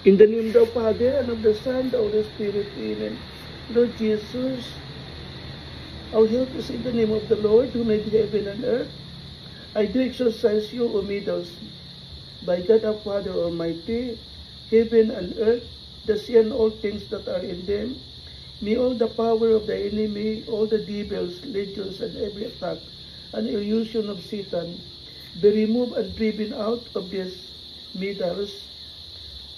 In the name of the Father, and of the Son, and of the Holy Spirit, amen. Lord Jesus, our help is in the name of the Lord, who made heaven and earth. I do exercise you, O Midas, by God our Father Almighty, heaven and earth, the sea and all things that are in them. May all the power of the enemy, all the devils, legions, and every attack and illusion of Satan be removed and driven out of these Midas,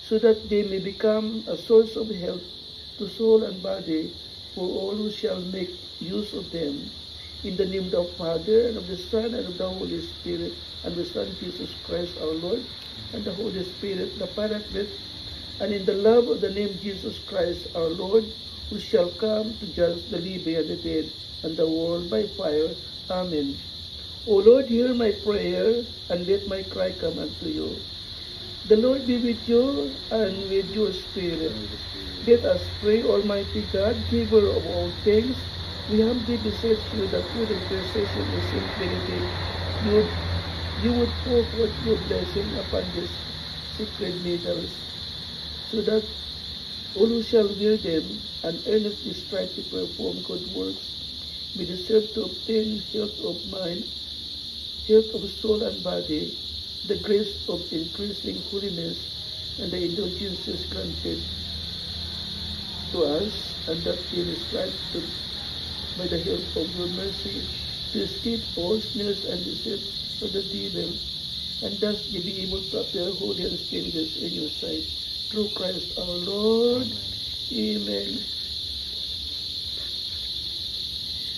so that they may become a source of health to soul and body for all who shall make use of them. In the name of the Father, and of the Son, and of the Holy Spirit, and the Son Jesus Christ our Lord, and the Holy Spirit, the Paraclete, and in the love of the name Jesus Christ our Lord, who shall come to judge the living and the dead, and the world by fire. Amen. O Lord, hear my prayer, and let my cry come unto you. The Lord be with you, and with your spirit. Let us pray. Almighty God, giver of all things, we humbly beseech you that through the intercession of Saint Benedict, you would pour forth your blessing upon this sacred Midas, so that all who shall wear them and earnestly strive to perform good works may deserve to obtain health of mind, health of soul and body, the grace of increasing holiness, and the indulgences granted to us, and that we may strive to, by the help of your mercy, to escape all snares and deceits of the devil, and thus ye be able to appear holy and stainless in your sight. Through Christ our Lord. Amen.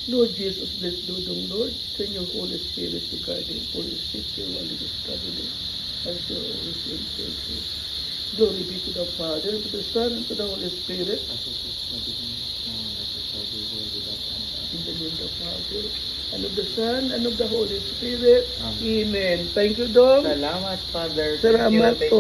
Lord Jesus, bless Dudong, Lord. Send your Holy Spirit to guide him for his safety while he is traveling, and shall always be faithful. Glory be to the Father, to the Son, and to the Holy Spirit. In the name of the Father, and of the Son, and of the Holy Spirit. Amen. Thank you, Dong. Salamat, Father. Salamat po.